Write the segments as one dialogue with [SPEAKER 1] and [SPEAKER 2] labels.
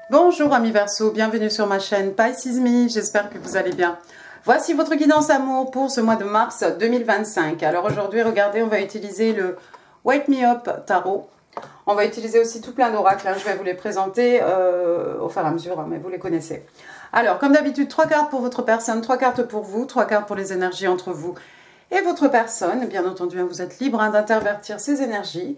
[SPEAKER 1] Bonjour amis Verseau, bienvenue sur ma chaîne Pisces Me, j'espère que vous allez bien. Voici votre guidance amour pour ce mois de mars 2025. Alors aujourd'hui, regardez, on va utiliser le Wake Me Up Tarot. On va utiliser aussi tout plein d'oracles, je vais vous les présenter au fur et à mesure, mais vous les connaissez. Alors, comme d'habitude, 3 cartes pour votre personne, 3 cartes pour vous, 3 cartes pour les énergies entre vous et votre personne. Bien entendu, vous êtes libre d'intervertir ces énergies.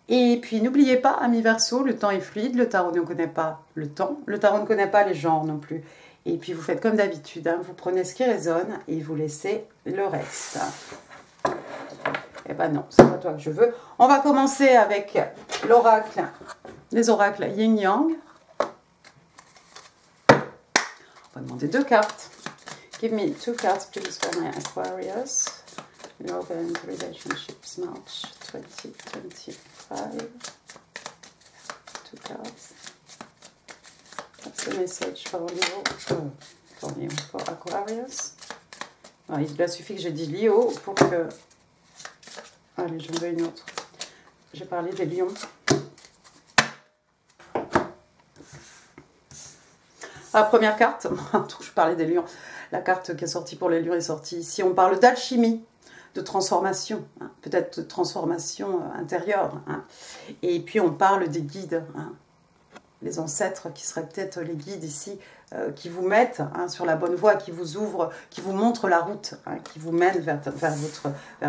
[SPEAKER 1] Et puis, n'oubliez pas, amis Verseau, le temps est fluide, le tarot ne connaît pas le temps, le tarot ne connaît pas les genres non plus. Et puis, vous faites comme d'habitude, vous prenez ce qui résonne et vous laissez le reste. Eh ben non, c'est pas toi que je veux. On va commencer avec l'oracle, les oracles Yin-Yang. On va demander 2 cartes. Give me 2 cards, please, for my Aquarius. Love and Relationships, March 2025. 2 cards. That's the message for Leo, for Aquarius. Alors, il a suffi que j'ai dit Leo pour que... Allez, j'en veux une autre. J'ai parlé des lions. La première carte, je parlais des lions. La carte qui est sortie pour les lions est sortie ici. On parle d'alchimie, de transformation, peut-être de transformation intérieure. Et puis on parle des guides, les ancêtres qui seraient peut-être les guides ici, qui vous mettent sur la bonne voie, qui vous ouvrent, qui vous montrent la route, qui vous mènent vers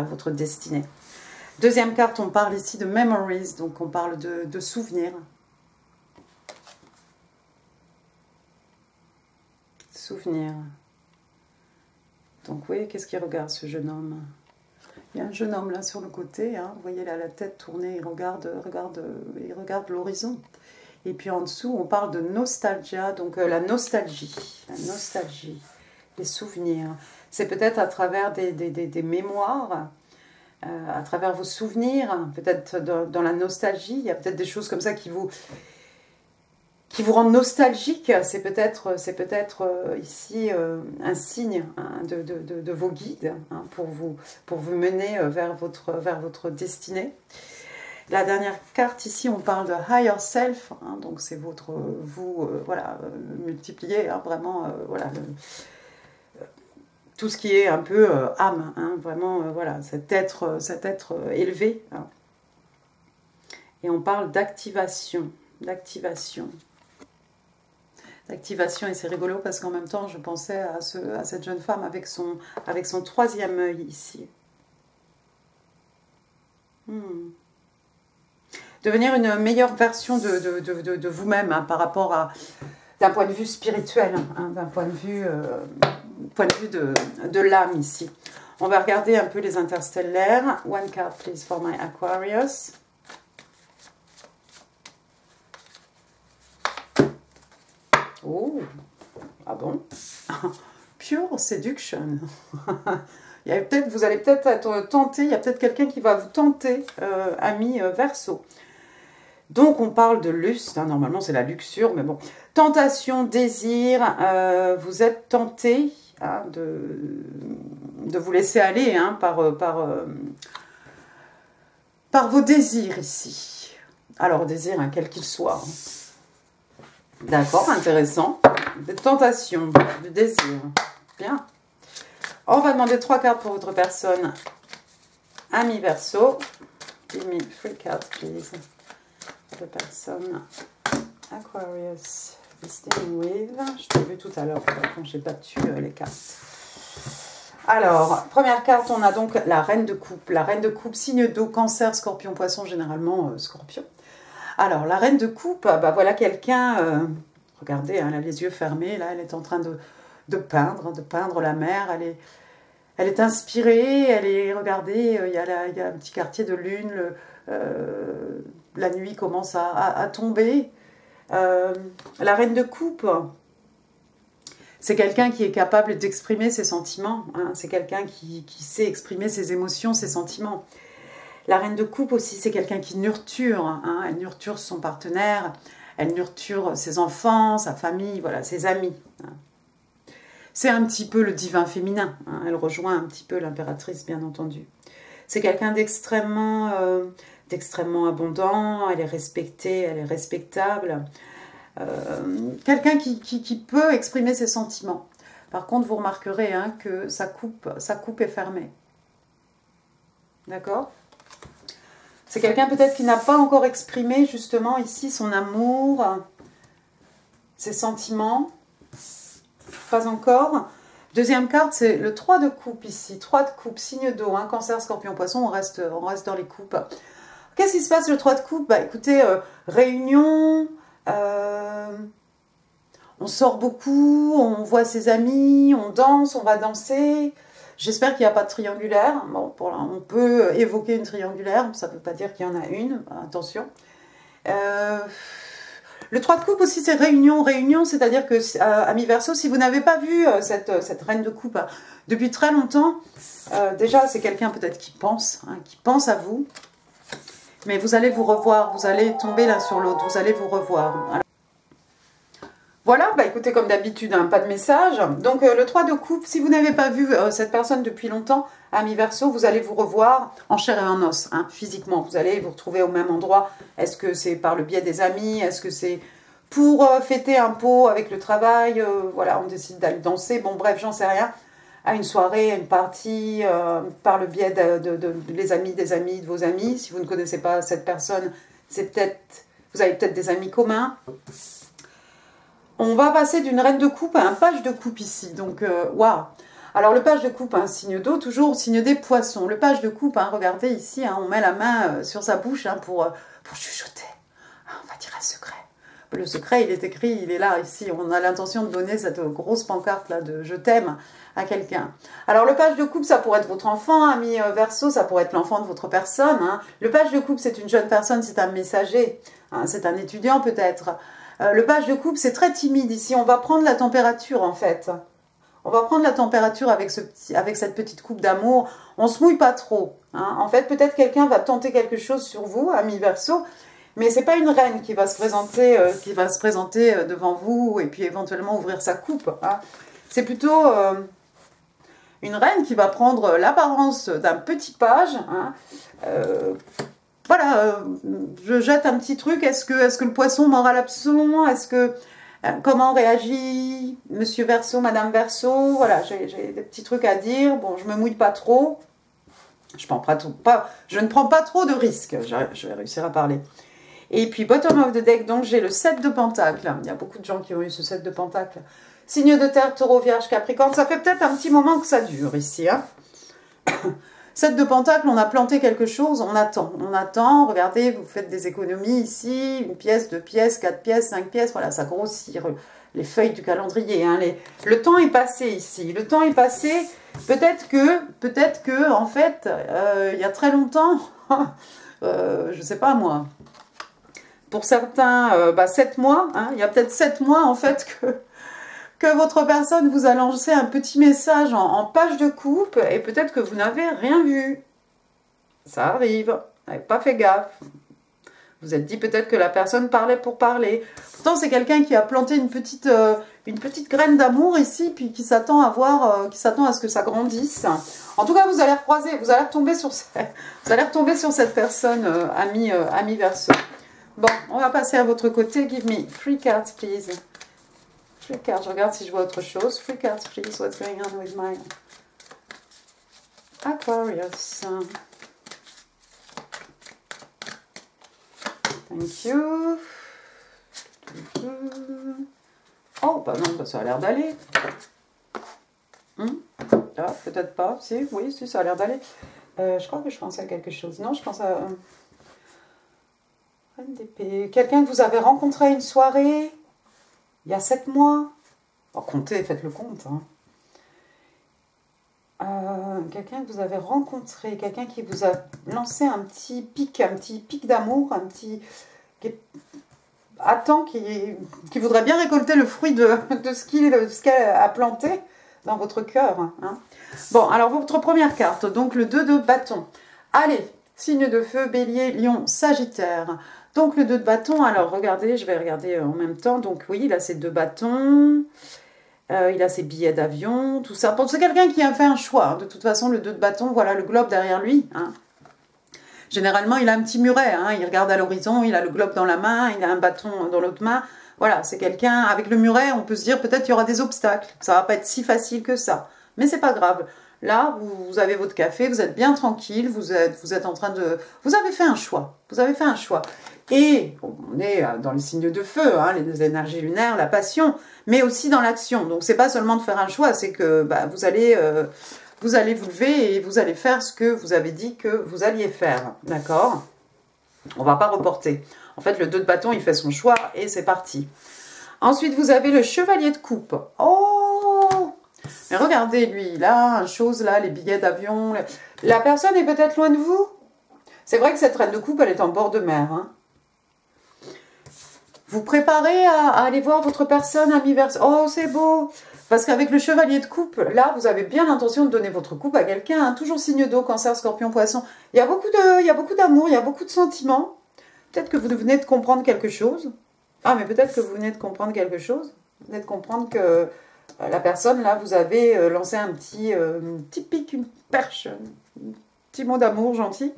[SPEAKER 1] votre destinée. Deuxième carte, on parle ici de memories, donc on parle de souvenirs. Souvenirs. Donc oui, qu'est-ce qu'il regarde ce jeune homme? Il y a un jeune homme là sur le côté, vous voyez là la tête tournée, il regarde l'horizon. Et puis en dessous, on parle de nostalgia, donc la nostalgie, les souvenirs. C'est peut-être à travers des mémoires, à travers vos souvenirs, peut-être dans la nostalgie, il y a peut-être des choses comme ça qui vous rendent nostalgique. C'est peut-être ici un signe de vos guides pour vous mener vers votre destinée. La dernière carte ici, on parle de higher self, donc c'est votre vous, voilà, multiplié, vraiment, voilà, tout ce qui est un peu âme, vraiment, voilà, cet être élevé. Et on parle d'activation, et c'est rigolo parce qu'en même temps, je pensais à cette jeune femme avec son 3e œil ici. Devenir une meilleure version de vous-même par rapport à, d'un point de vue spirituel, d'un point de vue, de l'âme ici. On va regarder un peu les interstellaires. 1 card, please, for my Aquarius. Oh, ah bon? Pure Seduction. Vous allez peut-être être tenté, il y a peut-être quelqu'un qui va vous tenter, ami Verseau. Donc on parle de lust, normalement c'est la luxure, mais bon. Tentation, désir, vous êtes tenté de vous laisser aller par vos désirs ici. Alors désir, quel qu'il soit. D'accord, intéressant. Des tentations, du désir. Bien. On va demander 3 cartes pour votre personne. Ami Verseau. Give me 3 cards, please. Pour la personne Aquarius is dealing with. Je t'ai vu tout à l'heure quand j'ai battu les cartes. Alors, première carte, on a donc la reine de coupe. La reine de coupe, signe d'eau, cancer, scorpion, poisson, généralement scorpion. Alors, la reine de coupe, voilà quelqu'un, regardez, elle a les yeux fermés, là, elle est en train de peindre la mer, elle est inspirée, regardez, il y a un petit quartier de lune, la nuit commence à tomber. La reine de coupe, c'est quelqu'un qui est capable d'exprimer ses sentiments, c'est quelqu'un qui sait exprimer ses émotions, ses sentiments. La reine de coupe aussi, c'est quelqu'un qui nurture, elle nurture son partenaire, elle nurture ses enfants, sa famille, voilà, ses amis. C'est un petit peu le divin féminin, elle rejoint un petit peu l'impératrice, bien entendu. C'est quelqu'un d'extrêmement abondant, elle est respectée, elle est respectable. Quelqu'un qui peut exprimer ses sentiments. Par contre, vous remarquerez hein, que sa coupe est fermée. D'accord? C'est quelqu'un peut-être qui n'a pas encore exprimé justement ici son amour, ses sentiments. Pas encore. Deuxième carte, c'est le 3 de coupe ici. 3 de coupe, signe d'eau, hein, Cancer, Scorpion, Poisson, on reste dans les coupes. Qu'est-ce qui se passe le 3 de coupe? Bah écoutez, réunion, on sort beaucoup, on voit ses amis, on danse, on va danser. J'espère qu'il n'y a pas de triangulaire. Bon, on peut évoquer une triangulaire, ça ne veut pas dire qu'il y en a une, attention. Le 3 de coupe aussi, c'est réunion. Réunion, c'est-à-dire que, amis Verseau, si vous n'avez pas vu cette reine de coupe depuis très longtemps, déjà, c'est quelqu'un peut-être qui pense à vous. Mais vous allez vous revoir, vous allez tomber l'un sur l'autre, vous allez vous revoir. Alors, voilà, bah écoutez, comme d'habitude, hein, pas de message. Donc, le 3 de coupe, si vous n'avez pas vu cette personne depuis longtemps, amis Verseau, vous allez vous revoir en chair et en os, hein, physiquement. Vous allez vous retrouver au même endroit. Est-ce que c'est par le biais des amis? Est-ce que c'est pour fêter un pot avec le travail? Voilà, on décide d'aller danser. Bon, bref, j'en sais rien. À une soirée, à une partie, par le biais des amis, de vos amis. Si vous ne connaissez pas cette personne, c'est peut-être, vous avez peut-être des amis communs. On va passer d'une reine de coupe à un page de coupe ici. Donc, waouh! Alors, le page de coupe, un signe d'eau, toujours signe des poissons. Le page de coupe, hein, regardez ici, hein, on met la main sur sa bouche hein, pour chuchoter. On va dire un secret. Le secret, il est écrit, il est là, ici. On a l'intention de donner cette grosse pancarte là de « je t'aime » à quelqu'un. Alors, le page de coupe, ça pourrait être votre enfant, ami Verseau, ça pourrait être l'enfant de votre personne. Hein. Le page de coupe, c'est une jeune personne, c'est un messager, hein, c'est un étudiant peut-être. Le page de coupe, c'est très timide ici. On va prendre la température, en fait. On va prendre la température avec cette petite coupe d'amour. On ne se mouille pas trop. Hein. En fait, peut-être quelqu'un va tenter quelque chose sur vous, ami Verseau, mais ce n'est pas une reine qui va se présenter, devant vous et puis éventuellement ouvrir sa coupe. Hein. C'est plutôt une reine qui va prendre l'apparence d'un petit page. Hein. Voilà, je jette un petit truc. Est-ce que le poisson mord à l'hameçon? Comment réagit Monsieur Verseau, Madame Verseau? Voilà, j'ai des petits trucs à dire. Bon, je me mouille pas trop. Je ne prends pas trop de risques. Je vais réussir à parler. Et puis, bottom of the deck, donc j'ai le 7 de Pentacles. Il y a beaucoup de gens qui ont eu ce 7 de Pentacles. Signe de terre, Taureau, Vierge, Capricorne. Ça fait peut-être un petit moment que ça dure ici. Hein. 7 de Pentacles, on a planté quelque chose, on attend, regardez, vous faites des économies ici, une pièce, 2 pièces, 4 pièces, 5 pièces, voilà, ça grossit, les feuilles du calendrier, hein, le temps est passé ici, le temps est passé, peut-être que, en fait, il y a très longtemps, je sais pas moi, pour certains, 7 mois, hein, il y a peut-être 7 mois, en fait, que votre personne vous a lancé un petit message en page de coupe et peut-être que vous n'avez rien vu. Ça arrive, vous n'avez pas fait gaffe. Vous êtes dit peut-être que la personne parlait pour parler. Pourtant, c'est quelqu'un qui a planté une petite graine d'amour ici, puis qui s'attend à ce que ça grandisse. En tout cas, vous allez retomber sur cette personne, ami Verseau. Bon, on va passer à votre côté. Give me 3 cards, please. 3 cards, je regarde si je vois autre chose. 3 cards, please. What's going on with my Aquarius? Thank you. Oh, bah non, bah ça a l'air d'aller. Ah, peut-être pas. Si, oui, si, ça a l'air d'aller. Je crois que je pensais à quelque chose. Non, je pense à... Reine d'épée. Quelqu'un que vous avez rencontré à une soirée il y a 7 mois. Oh, comptez, faites le compte. Hein. Quelqu'un que vous avez rencontré, quelqu'un qui vous a lancé un petit pic d'amour, qui voudrait bien récolter le fruit de ce qu'elle a planté dans votre cœur. Hein. Bon, alors votre première carte, donc le 2 de bâton. Allez, signe de feu, bélier, lion, sagittaire. Donc le 2 de bâton, alors regardez, je vais regarder en même temps. Donc oui, il a ses 2 bâtons, il a ses billets d'avion, tout ça. Bon, c'est quelqu'un qui a fait un choix. Hein. De toute façon, le 2 de bâton, voilà le globe derrière lui. Hein. Généralement, il a un petit muret, hein. Il regarde à l'horizon, il a le globe dans la main, il a un bâton dans l'autre main. Voilà, c'est quelqu'un, avec le muret, on peut se dire peut-être qu'il y aura des obstacles, ça va pas être si facile que ça. Mais c'est pas grave. Là, vous avez votre café, vous êtes bien tranquille, vous êtes en train de... Vous avez fait un choix, vous avez fait un choix. Et on est dans les signes de feu, hein, les énergies lunaires, la passion, mais aussi dans l'action. Donc c'est pas seulement de faire un choix, c'est que bah, vous allez vous lever et vous allez faire ce que vous avez dit que vous alliez faire, d'accord? On va pas reporter. En fait, le 2 de bâton, il fait son choix et c'est parti. Ensuite, vous avez le chevalier de coupe. Oh! Mais regardez, lui, il a une chose là, les billets d'avion. La personne est peut-être loin de vous. C'est vrai que cette reine de coupe, elle est en bord de mer. Hein. Vous préparez à aller voir votre personne à mi-verse. Oh, c'est beau! Parce qu'avec le chevalier de coupe, là, vous avez bien l'intention de donner votre coupe à quelqu'un. Hein. Toujours signe d'eau, cancer, scorpion, poisson. Il y a beaucoup d'amour, il y a beaucoup de sentiments. Peut-être que vous venez de comprendre quelque chose. Ah, mais peut-être que vous venez de comprendre quelque chose. Vous venez de comprendre que la personne, là, vous avez lancé un petit pic, une perche, un petit mot d'amour gentil.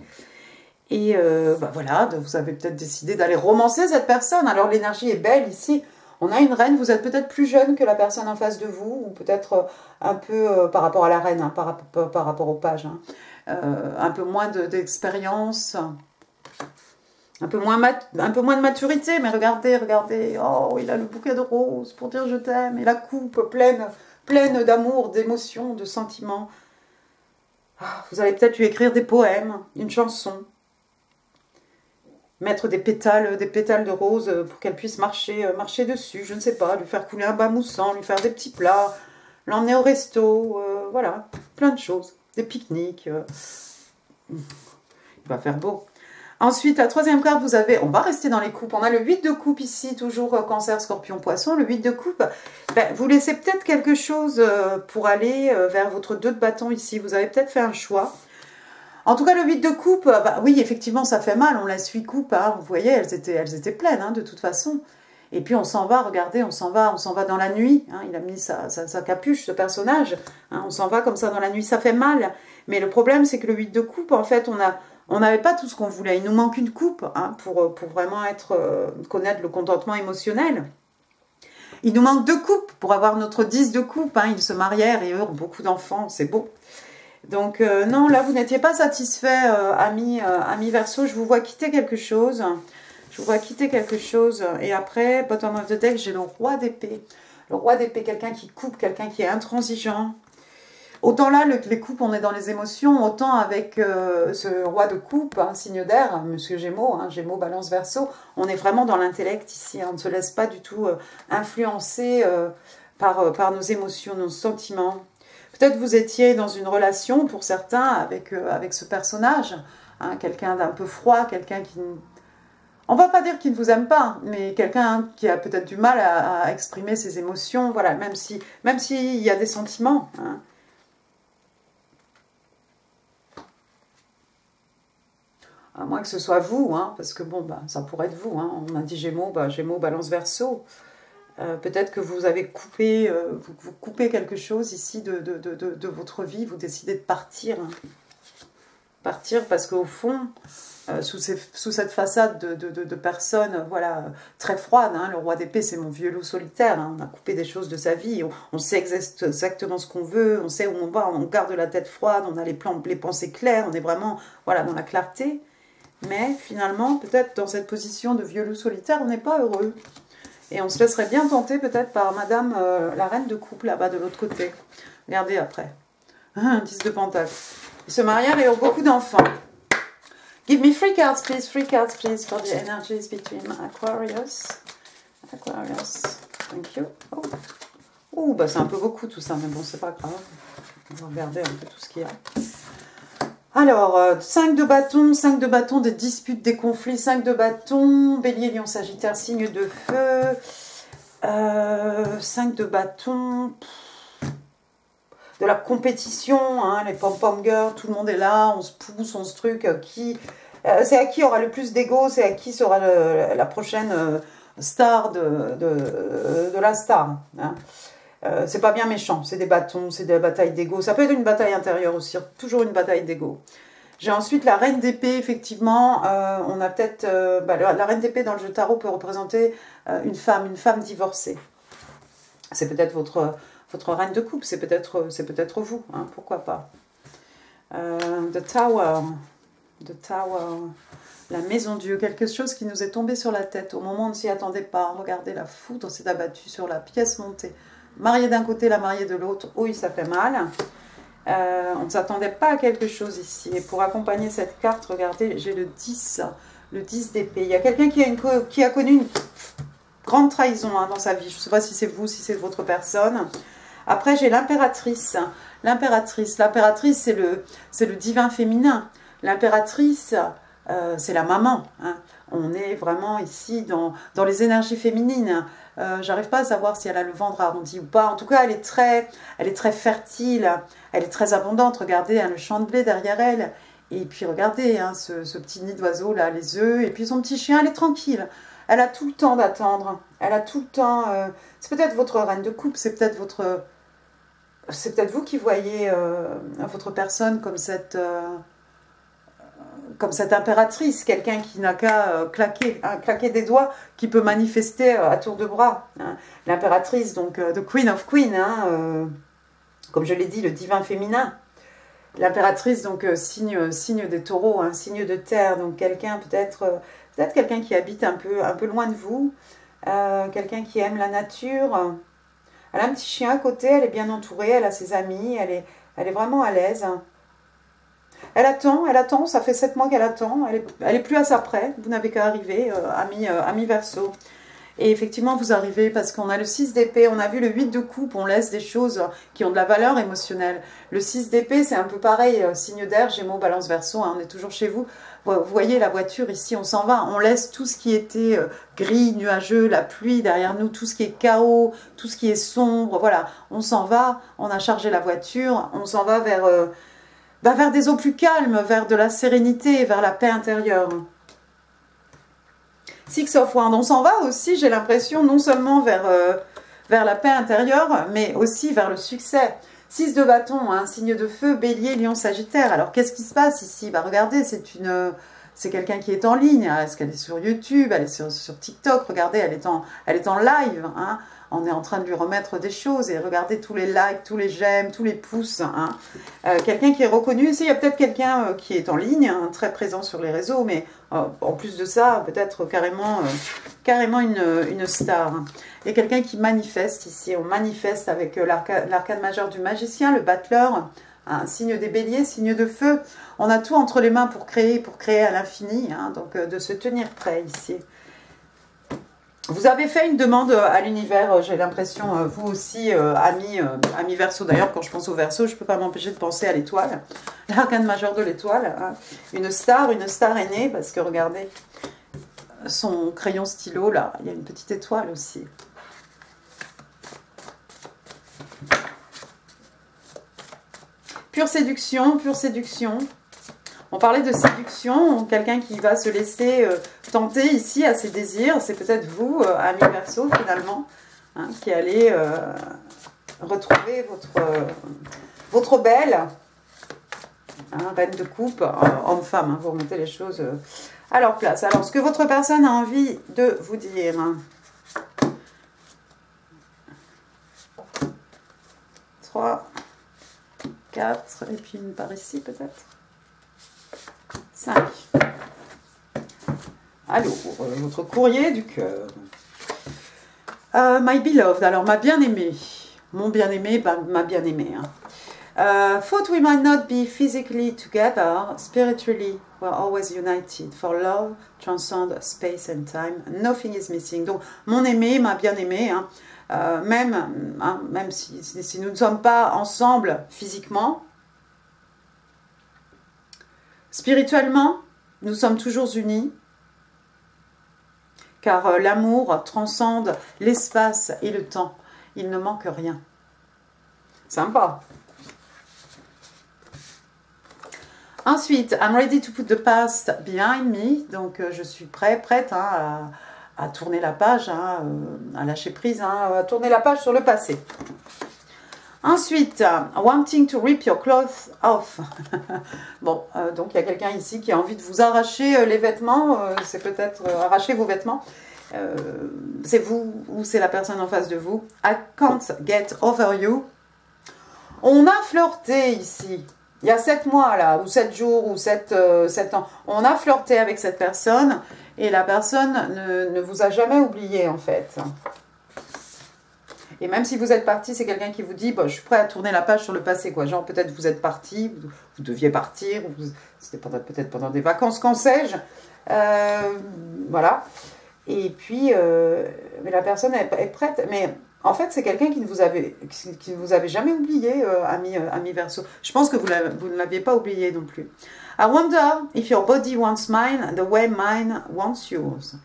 [SPEAKER 1] Et bah voilà, vous avez peut-être décidé d'aller romancer cette personne. Alors l'énergie est belle ici. On a une reine, vous êtes peut-être plus jeune que la personne en face de vous, ou peut-être un peu par rapport à la reine, hein, par rapport aux pages. Hein. Un peu moins d'expérience. Un peu moins de maturité, mais regardez, regardez. Oh, il a le bouquet de roses pour dire je t'aime. Et la coupe pleine d'amour, d'émotions, de sentiments. Ah, vous allez peut-être lui écrire des poèmes, une chanson. Mettre des pétales de roses pour qu'elle puisse marcher dessus. Je ne sais pas, lui faire couler un bain moussant, lui faire des petits plats, l'emmener au resto. Voilà, plein de choses. Des pique-niques. Il va faire beau. Ensuite, la troisième carte, vous avez, on va rester dans les coupes, on a le 8 de coupe ici, toujours cancer, scorpion, poisson. Le 8 de coupe, ben, vous laissez peut-être quelque chose pour aller vers votre 2 de bâton ici. Vous avez peut-être fait un choix. En tout cas, le 8 de coupe, bah, oui, effectivement, ça fait mal, on laisse 8 coupes, hein, vous voyez, elles étaient pleines, hein, de toute façon. Et puis on s'en va, regardez, on s'en va dans la nuit. Hein, il a mis sa capuche, ce personnage. Hein, on s'en va comme ça dans la nuit, ça fait mal. Mais le problème, c'est que le 8 de coupe, en fait, on n'avait pas tout ce qu'on voulait. Il nous manque une coupe hein, pour vraiment connaître le contentement émotionnel. Il nous manque 2 coupes pour avoir notre 10 de coupe. Hein. Ils se marièrent et eux ont beaucoup d'enfants, c'est beau. Donc non, là, vous n'étiez pas satisfait, ami Verseau. Je vous vois quitter quelque chose. Je vous vois quitter quelque chose. Et après, bottom of the deck, j'ai le roi d'épée. Le roi d'épée, quelqu'un qui coupe, quelqu'un qui est intransigeant. Autant là, les coupes, on est dans les émotions, autant avec ce roi de coupe, hein, signe d'air, monsieur Gémeaux, hein, Gémeaux, Balance, Verseau, on est vraiment dans l'intellect ici, hein, on ne se laisse pas du tout influencer par nos émotions, nos sentiments. Peut-être vous étiez dans une relation, pour certains, avec ce personnage, hein, quelqu'un d'un peu froid, quelqu'un qui... On va pas dire qu'il ne vous aime pas, mais quelqu'un qui a peut-être du mal à exprimer ses émotions, voilà, même s'il y a des sentiments, hein. À moins que ce soit vous, hein, parce que bon, bah, ça pourrait être vous. Hein. On a dit Gémeaux, bah, Gémeaux, Balance, Verseau. Peut-être que vous avez coupé, vous coupez quelque chose ici de votre vie. Vous décidez de partir. Hein. Partir parce qu'au fond, sous cette façade de personnes voilà, très froides, hein, le roi d'épée, c'est mon vieux loup solitaire. Hein, on a coupé des choses de sa vie. On sait exactement ce qu'on veut. On sait où on va. On garde la tête froide. On a les pensées claires. On est vraiment voilà, dans la clarté. Mais finalement, peut-être dans cette position de vieux loup solitaire, on n'est pas heureux. Et on se laisserait bien tenter peut-être par madame la reine de coupe là-bas de l'autre côté. Regardez après. 10 de pentacle. Ils se marièrent et ont beaucoup d'enfants. Give me 3 cards please for the energies between Aquarius. Aquarius. Thank you. Oh, oh bah c'est un peu beaucoup tout ça, mais bon, c'est pas grave. On va regarder un peu tout ce qu'il y a. Alors, 5 de bâton, des disputes, des conflits, 5 de bâton, bélier, lion, sagittaire, signe de feu, 5 de bâton, de la compétition, hein, les pom-pom girls, tout le monde est là, on se pousse, on se truc, c'est à qui aura le plus d'ego, c'est à qui sera la prochaine star de la star, hein. C'est pas bien méchant, c'est des bâtons, c'est des batailles d'ego. Ça peut être une bataille intérieure aussi, toujours une bataille d'ego. J'ai ensuite la reine d'épée, effectivement. On a peut-être... la reine d'épée dans le jeu tarot peut représenter une femme divorcée. C'est peut-être votre reine de coupe, c'est peut-être vous, hein, pourquoi pas. The Tower, la maison Dieu, quelque chose qui nous est tombé sur la tête au moment où on ne s'y attendait pas. Regardez, la foudre s'est abattue sur la pièce montée. Mariée d'un côté, la mariée de l'autre, oui, ça fait mal. On ne s'attendait pas à quelque chose ici. Et pour accompagner cette carte, regardez, j'ai le 10 d'épée. Il y a quelqu'un qui a connu une grande trahison hein, dans sa vie. Je ne sais pas si c'est vous, si c'est votre personne. Après, j'ai l'impératrice. L'impératrice, c'est le divin féminin. L'impératrice, c'est la maman. Hein. On est vraiment ici dans les énergies féminines. J'arrive pas à savoir si elle a le ventre arrondi ou pas. En tout cas, elle est très fertile. Elle est très abondante. Regardez, hein, le champ de blé derrière elle. Et puis regardez, hein, ce petit nid d'oiseau là, les œufs. Et puis son petit chien, elle est tranquille. Elle a tout le temps d'attendre. Elle a tout le temps... c'est peut-être votre reine de coupe. C'est peut-être vous qui voyez votre personne comme cette impératrice, quelqu'un qui n'a qu'à claquer des doigts, qui peut manifester à tour de bras. Hein. L'impératrice, donc the Queen of Queen, hein, comme je l'ai dit, le divin féminin. L'impératrice, donc signe des taureaux, hein, signe de terre, donc quelqu'un peut-être quelqu'un qui habite un peu loin de vous, quelqu'un qui aime la nature. Elle a un petit chien à côté, elle est bien entourée, elle a ses amis, elle est vraiment à l'aise. Elle attend, ça fait 7 mois qu'elle attend, elle est plus à sa près, vous n'avez qu'à arriver, ami Verseau. Et effectivement, vous arrivez parce qu'on a le 6 d'épée, on a vu le 8 de coupe, on laisse des choses qui ont de la valeur émotionnelle. Le 6 d'épée, c'est un peu pareil, signe d'air, Gémeaux, Balance, Verseau, hein, on est toujours chez vous. Vous voyez la voiture ici, on s'en va, on laisse tout ce qui était gris, nuageux, la pluie derrière nous, tout ce qui est chaos, tout ce qui est sombre, voilà, on s'en va, on a chargé la voiture, on s'en va vers des eaux plus calmes, vers de la sérénité, vers la paix intérieure. Six of Wands, on s'en va aussi, j'ai l'impression, non seulement vers la paix intérieure, mais aussi vers le succès. 6 de bâton, hein, signe de feu, bélier, lion, sagittaire. Alors, qu'est-ce qui se passe ici? Bah, regardez, c'est quelqu'un qui est en ligne. Est-ce qu'elle est sur YouTube? Elle est sur TikTok. Regardez, elle est en live. Hein. On est en train de lui remettre des choses. Et regardez tous les likes, tous les j'aime, tous les pouces. Hein. Quelqu'un qui est reconnu. Ici, il y a peut-être quelqu'un qui est en ligne, hein, très présent sur les réseaux. Mais en plus de ça, peut-être carrément une star. Il y a quelqu'un qui manifeste ici. On manifeste avec l'arcane majeur du magicien, le battleur. Un signe des béliers, signe de feu. On a tout entre les mains pour créer à l'infini. Hein, donc, de se tenir prêt ici. Vous avez fait une demande à l'univers, j'ai l'impression, vous aussi, amis Verseau. D'ailleurs, quand je pense au Verseau, je ne peux pas m'empêcher de penser à l'étoile. L'arcane majeur de l'étoile. Hein. Une star est née, parce que regardez, son crayon stylo, là, il y a une petite étoile aussi. Pure séduction, pure séduction. On parlait de séduction, quelqu'un qui va se laisser tenter ici à ses désirs. C'est peut-être vous, ami Verseau, finalement, hein, qui allez retrouver votre belle, hein, reine de coupe, homme-femme, hein, vous remettez les choses à leur place. Alors, ce que votre personne a envie de vous dire. Hein. 3, 4, et puis une par ici peut-être. 5. Alors, votre courrier du cœur. My beloved, alors ma bien-aimée. Mon bien-aimé, ma bien-aimée. Hein. Thought we might not be physically together, spiritually we're always united. For love transcends space and time. Nothing is missing. Donc, mon aimé, ma bien-aimée, hein, même si nous ne sommes pas ensemble physiquement, spirituellement, nous sommes toujours unis, car l'amour transcende l'espace et le temps. Il ne manque rien. Sympa. Ensuite, I'm ready to put the past behind me. Donc, je suis prête hein, à tourner la page, hein, à lâcher prise, hein, à tourner la page sur le passé. Ensuite, wanting to rip your clothes off. Bon, donc il y a quelqu'un ici qui a envie de vous arracher les vêtements. C'est peut-être arracher vos vêtements. C'est vous ou c'est la personne en face de vous. I can't get over you. On a flirté ici. Il y a 7 mois là, ou 7 jours, ou 7 ans. On a flirté avec cette personne et la personne ne vous a jamais oublié en fait. Et même si vous êtes parti, c'est quelqu'un qui vous dit bon, je suis prêt à tourner la page sur le passé, quoi. Genre, peut-être vous êtes parti, vous deviez partir, c'était peut-être pendant des vacances, qu'en sais-je. Voilà. Et puis, mais la personne est prête. Mais en fait, c'est quelqu'un qui ne vous avait jamais oublié, ami Verseau. Je pense que vous ne l'aviez pas oublié non plus. I wonder if your body wants mine the way mine wants yours.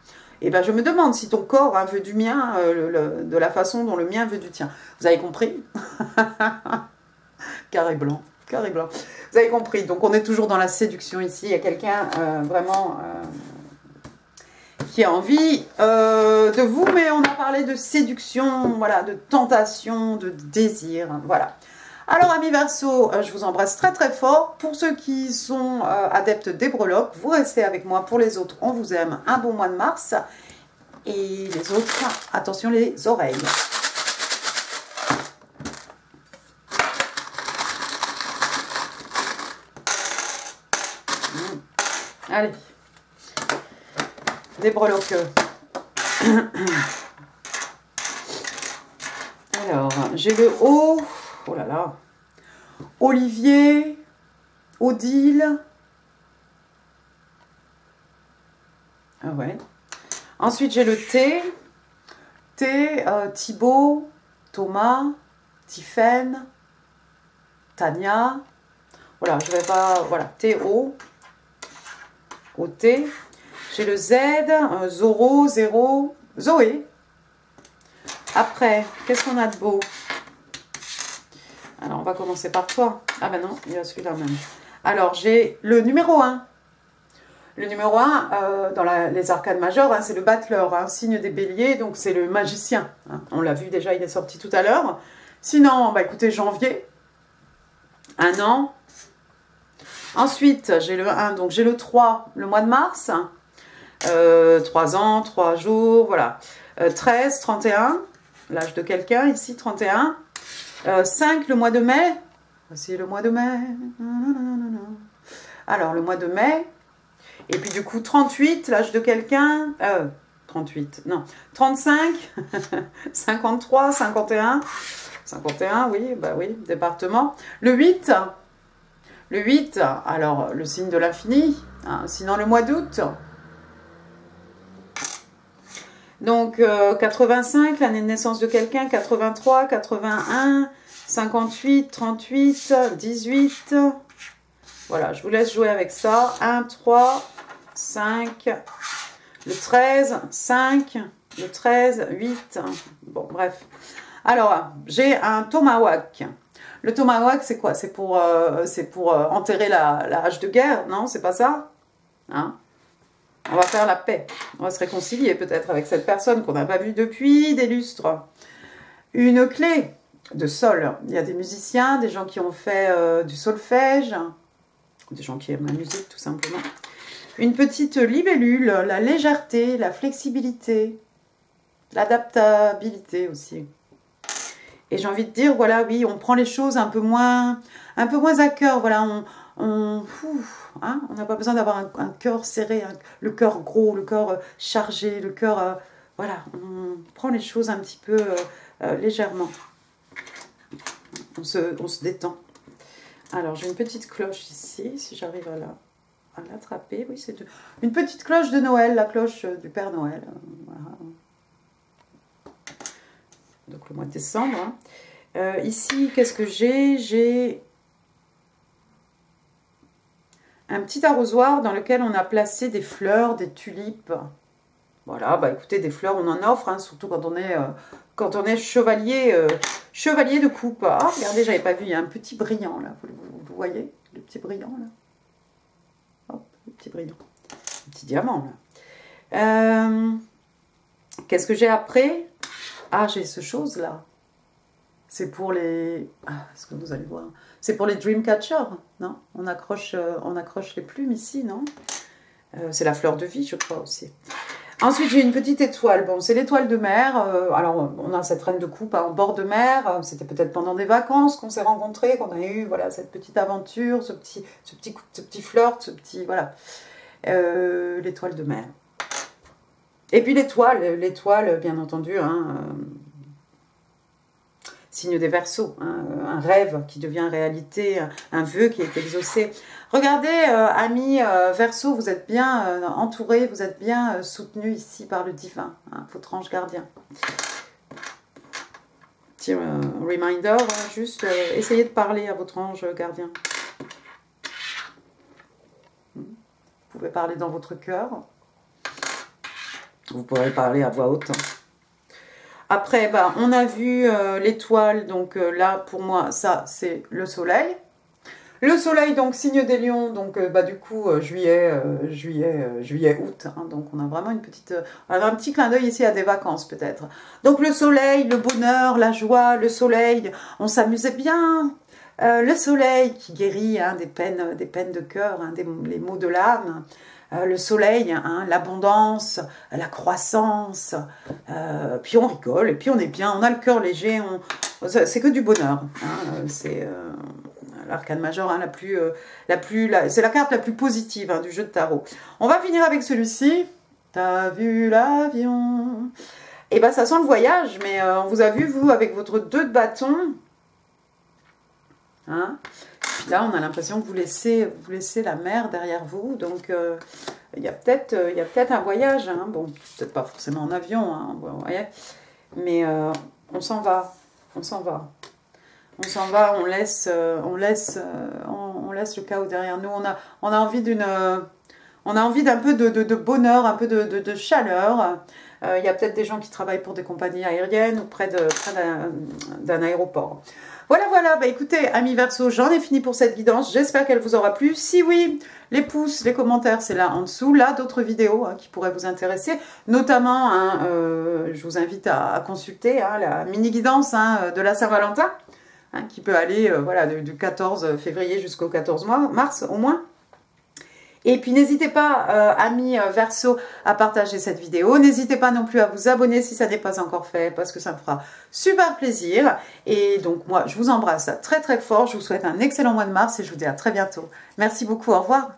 [SPEAKER 1] Et ben, je me demande si ton corps veut du mien de la façon dont le mien veut du tien. Vous avez compris? Carré blanc, carré blanc. Vous avez compris. Donc, on est toujours dans la séduction ici. Il y a quelqu'un vraiment qui a envie de vous, mais on a parlé de séduction, voilà, de tentation, de désir, voilà. Alors, amis Verseau, je vous embrasse très très fort. Pour ceux qui sont adeptes des breloques, vous restez avec moi. Pour les autres, on vous aime. Un bon mois de mars. Et les autres, attention les oreilles. Allez. Des breloques. Alors, j'ai le haut. Oh là là. Olivier, Odile. Ah ouais. Ensuite, j'ai le T. Thibaut, Thomas, Tiffaine, Tania. Voilà, je vais pas. Voilà, Théo. O-T. J'ai le Z, Zoro, Zéro, Zoé. Après, qu'est-ce qu'on a de beau? Alors, on va commencer par toi. Ah ben non, il y a celui-là même. Alors, j'ai le numéro 1. Le numéro 1, dans les arcades majeures, c'est le battleur, signe des béliers, donc c'est le magicien. On l'a vu déjà, il est sorti tout à l'heure. Sinon, bah, écoutez, janvier, 1 an. Ensuite, j'ai le 1, donc j'ai le 3, le mois de mars. 3 ans, 3 jours, voilà. 13, 31, l'âge de quelqu'un ici, 31. 5, le mois de mai. Voici le mois de mai. Alors, le mois de mai. Et puis, du coup, 38, l'âge de quelqu'un. 38, non. 35, 53, 51. 51, oui, bah oui, département. Le 8. Le 8, alors, le signe de l'infini. Sinon, le mois d'août. Donc, 85, l'année de naissance de quelqu'un, 83, 81, 58, 38, 18. Voilà, je vous laisse jouer avec ça. 1, 3, 5, le 13, 5, le 13, 8. Bon, bref. Alors, j'ai un tomahawk. Le tomahawk, c'est quoi? C'est pour enterrer la hache de guerre, non? C'est pas ça? Hein? On va faire la paix. On va se réconcilier peut-être avec cette personne qu'on n'a pas vue depuis des lustres. Une clé de sol. Il y a des musiciens, des gens qui ont fait du solfège, des gens qui aiment la musique tout simplement. Une petite libellule, la légèreté, la flexibilité, l'adaptabilité aussi. Et j'ai envie de dire, voilà, oui, on prend les choses un peu moins à cœur. Voilà, on n'a pas besoin d'avoir un cœur serré, le cœur gros, le cœur chargé, le cœur... voilà, on prend les choses un petit peu légèrement. On se détend. Alors, j'ai une petite cloche ici, si j'arrive à l'attraper. Oui, c'est une petite cloche de Noël, la cloche du Père Noël. Voilà. Donc, le mois de décembre. Ici, qu'est-ce que j'ai? J'ai un petit arrosoir dans lequel on a placé des fleurs, des tulipes. Voilà, bah écoutez, des fleurs, on en offre, surtout quand on est chevalier de coupe. Ah, regardez, j'avais pas vu, il y a un petit brillant là. Vous voyez le petit brillant là? Hop, le petit brillant. Un petit diamant Qu'est-ce que j'ai après? Ah, j'ai ce chose là. c'est pour les... Ah, est-ce que vous allez voir? C'est pour les Dreamcatchers, non? On accroche les plumes ici, non? C'est la fleur de vie, je crois aussi. Ensuite, j'ai une petite étoile. Bon, c'est l'étoile de mer. Alors, on a cette reine de coupe en bord de mer. C'était peut-être pendant des vacances qu'on s'est rencontrés, qu'on a eu, voilà, cette petite aventure, ce petit flirt, ce petit, voilà. L'étoile de mer. Et puis l'étoile, bien entendu, hein, signe des Verseaux, hein, un rêve qui devient réalité, un vœu qui est exaucé. Regardez, amis Verseaux, vous êtes bien entourés, vous êtes bien soutenus ici par le divin, hein, votre ange gardien. Petit reminder, juste essayez de parler à votre ange gardien. Vous pouvez parler dans votre cœur. Vous pourrez parler à voix haute. Après, bah, on a vu l'étoile, donc là, pour moi, ça, c'est le soleil. Le soleil, donc, signe des lions, donc, bah, du coup, juillet, août. Hein, donc, on a vraiment une petite... on a un petit clin d'œil ici à des vacances, peut-être. Donc, le soleil, le bonheur, la joie, le soleil, on s'amusait bien. Le soleil qui guérit hein, des peines de cœur, hein, les maux de l'âme. Le soleil, hein, l'abondance, la croissance, puis on rigole, et puis on est bien, on a le cœur léger, c'est que du bonheur. Hein, c'est l'arcane majeure, hein, c'est la carte la plus positive hein, du jeu de tarot. On va finir avec celui-ci. T'as vu l'avion? Et ben ça sent le voyage, mais on vous a vu, vous, avec votre 2 de bâton. Hein? Là, on a l'impression que vous laissez la mer derrière vous, donc il y a peut-être un voyage, hein. Bon, peut-être pas forcément en avion, hein, vous voyez, mais on s'en va, on laisse le chaos derrière nous. On a envie d'un peu de bonheur, un peu de chaleur. Il y a peut-être des gens qui travaillent pour des compagnies aériennes ou près d'un aéroport. Voilà, bah écoutez, amis Verseaux, j'en ai fini pour cette guidance, j'espère qu'elle vous aura plu. Si oui, les pouces, les commentaires, c'est là en dessous. Là, d'autres vidéos hein, qui pourraient vous intéresser, notamment, hein, je vous invite à consulter hein, la mini-guidance hein, de la Saint-Valentin, hein, qui peut aller voilà, du 14 février jusqu'au 14 mars au moins. Et puis n'hésitez pas, amis Verseaux, à partager cette vidéo. N'hésitez pas non plus à vous abonner si ça n'est pas encore fait, parce que ça me fera super plaisir. Et donc moi, je vous embrasse très très fort. Je vous souhaite un excellent mois de mars et je vous dis à très bientôt. Merci beaucoup, au revoir.